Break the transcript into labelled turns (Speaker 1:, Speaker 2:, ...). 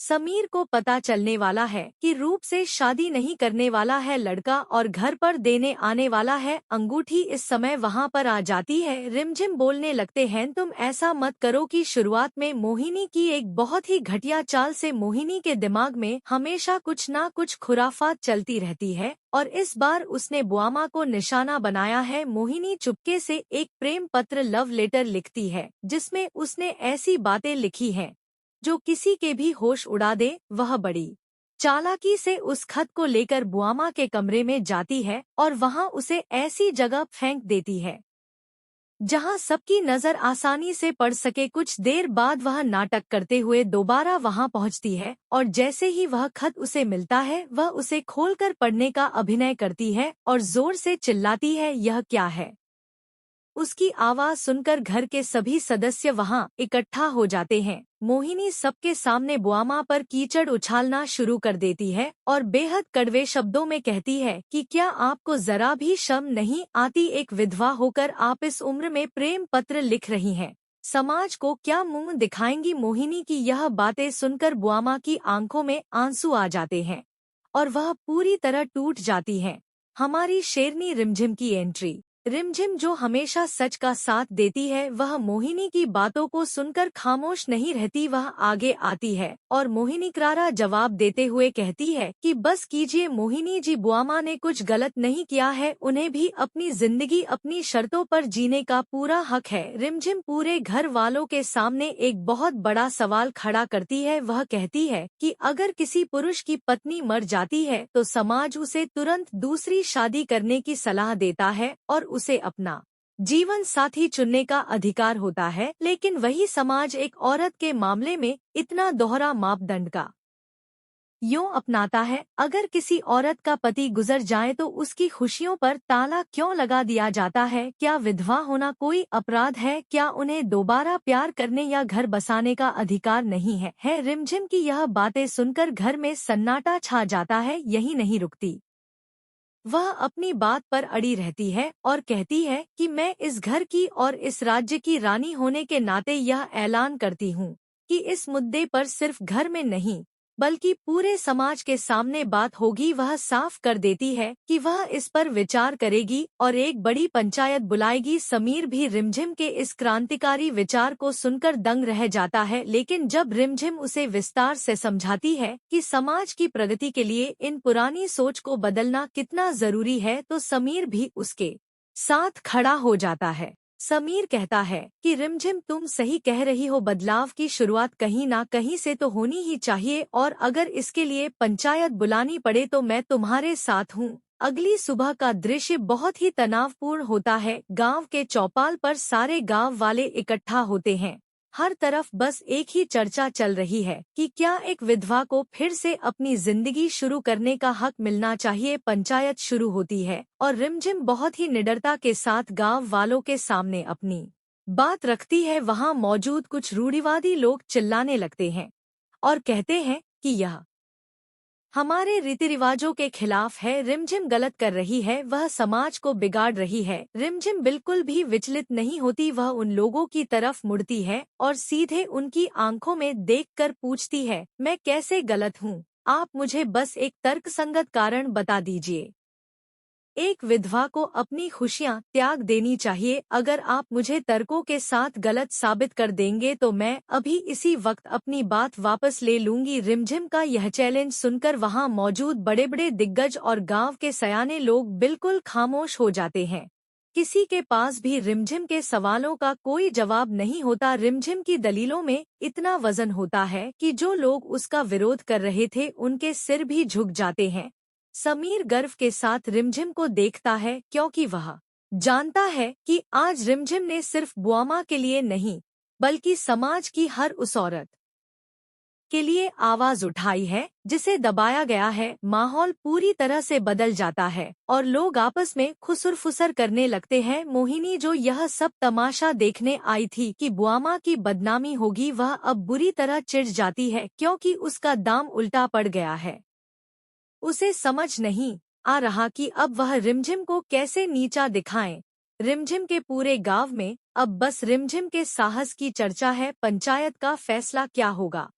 Speaker 1: समीर को पता चलने वाला है कि रूप से शादी नहीं करने वाला है लड़का और घर पर देने आने वाला है अंगूठी। इस समय वहाँ पर आ जाती है रिमझिम। बोलने लगते हैं तुम ऐसा मत करो। कि शुरुआत में मोहिनी की एक बहुत ही घटिया चाल से मोहिनी के दिमाग में हमेशा कुछ ना कुछ खुराफात चलती रहती है और इस बार उसने बुआमा को निशाना बनाया है। मोहिनी चुपके से एक प्रेम पत्र लव लेटर लिखती है जिसमें उसने ऐसी बातें लिखी हैं जो किसी के भी होश उड़ा दे। वह बड़ी चालाकी से उस खत को लेकर बुआमा के कमरे में जाती है और वहां उसे ऐसी जगह फेंक देती है जहां सबकी नजर आसानी से पड़ सके। कुछ देर बाद वह नाटक करते हुए दोबारा वहां पहुंचती है और जैसे ही वह खत उसे मिलता है वह उसे खोलकर पढ़ने का अभिनय करती है और जोर से चिल्लाती है यह क्या है। उसकी आवाज सुनकर घर के सभी सदस्य वहां इकट्ठा हो जाते हैं। मोहिनी सबके सामने बुआमा पर कीचड़ उछालना शुरू कर देती है और बेहद कड़वे शब्दों में कहती है कि क्या आपको जरा भी शर्म नहीं आती? एक विधवा होकर आप इस उम्र में प्रेम पत्र लिख रही हैं। समाज को क्या मुंह दिखाएंगी? मोहिनी की यह बातें सुनकर बुआमा की आंखों में आंसू आ जाते हैं और वह पूरी तरह टूट जाती है। हमारी शेरनी रिमझिम की एंट्री। रिमझिम जो हमेशा सच का साथ देती है वह मोहिनी की बातों को सुनकर खामोश नहीं रहती। वह आगे आती है और मोहिनी करारा जवाब देते हुए कहती है कि बस कीजिए मोहिनी जी, बुआमा ने कुछ गलत नहीं किया है। उन्हें भी अपनी जिंदगी अपनी शर्तों पर जीने का पूरा हक है। रिमझिम पूरे घर वालों के सामने एक बहुत बड़ा सवाल खड़ा करती है। वह कहती है कि अगर किसी पुरुष की पत्नी मर जाती है तो समाज उसे तुरंत दूसरी शादी करने की सलाह देता है और उसे अपना जीवन साथी चुनने का अधिकार होता है। लेकिन वही समाज एक औरत के मामले में इतना दोहरा मापदंड का यूं अपनाता है। अगर किसी औरत का पति गुजर जाए तो उसकी खुशियों पर ताला क्यों लगा दिया जाता है? क्या विधवा होना कोई अपराध है? क्या उन्हें दोबारा प्यार करने या घर बसाने का अधिकार नहीं है? रिमझिम की यह बातें सुनकर घर में सन्नाटा छा जाता है। यही नहीं रुकती, वह अपनी बात पर अड़ी रहती है और कहती है कि मैं इस घर की और इस राज्य की रानी होने के नाते यह ऐलान करती हूँ कि इस मुद्दे पर सिर्फ घर में नहीं बल्कि पूरे समाज के सामने बात होगी। वह साफ कर देती है कि वह इस पर विचार करेगी और एक बड़ी पंचायत बुलाएगी। समीर भी रिमझिम के इस क्रांतिकारी विचार को सुनकर दंग रह जाता है, लेकिन जब रिमझिम उसे विस्तार से समझाती है कि समाज की प्रगति के लिए इन पुरानी सोच को बदलना कितना जरूरी है तो समीर भी उसके साथ खड़ा हो जाता है। समीर कहता है कि रिमझिम तुम सही कह रही हो, बदलाव की शुरुआत कहीं ना कहीं से तो होनी ही चाहिए और अगर इसके लिए पंचायत बुलानी पड़े तो मैं तुम्हारे साथ हूँ। अगली सुबह का दृश्य बहुत ही तनावपूर्ण होता है। गांव के चौपाल पर सारे गांव वाले इकट्ठा होते हैं। हर तरफ बस एक ही चर्चा चल रही है कि क्या एक विधवा को फिर से अपनी जिंदगी शुरू करने का हक मिलना चाहिए। पंचायत शुरू होती है और रिमझिम बहुत ही निडरता के साथ गांव वालों के सामने अपनी बात रखती है। वहां मौजूद कुछ रूढ़िवादी लोग चिल्लाने लगते हैं और कहते हैं कि यह हमारे रीति रिवाजों के खिलाफ है। रिमझिम गलत कर रही है, वह समाज को बिगाड़ रही है। रिमझिम बिल्कुल भी विचलित नहीं होती। वह उन लोगों की तरफ मुड़ती है और सीधे उनकी आंखों में देखकर पूछती है, मैं कैसे गलत हूँ? आप मुझे बस एक तर्कसंगत कारण बता दीजिए। एक विधवा को अपनी खुशियां त्याग देनी चाहिए। अगर आप मुझे तर्कों के साथ गलत साबित कर देंगे तो मैं अभी इसी वक्त अपनी बात वापस ले लूंगी। रिमझिम का यह चैलेंज सुनकर वहां मौजूद बड़े बड़े दिग्गज और गांव के सयाने लोग बिल्कुल खामोश हो जाते हैं। किसी के पास भी रिमझिम के सवालों का कोई जवाब नहीं होता। रिमझिम की दलीलों में इतना वजन होता है कि जो लोग उसका विरोध कर रहे थे उनके सिर भी झुक जाते हैं। समीर गर्व के साथ रिमझिम को देखता है क्योंकि वह जानता है कि आज रिमझिम ने सिर्फ बुआमा के लिए नहीं बल्कि समाज की हर उस औरत के लिए आवाज उठाई है जिसे दबाया गया है। माहौल पूरी तरह से बदल जाता है और लोग आपस में खुसर-फुसर करने लगते हैं। मोहिनी जो यह सब तमाशा देखने आई थी कि बुआमा की बदनामी होगी, वह अब बुरी तरह चिढ़ जाती है क्योंकि उसका दाम उल्टा पड़ गया है। उसे समझ नहीं आ रहा कि अब वह रिमझिम को कैसे नीचा दिखाएं। रिमझिम के पूरे गांव में अब बस रिमझिम के साहस की चर्चा है। पंचायत का फैसला क्या होगा?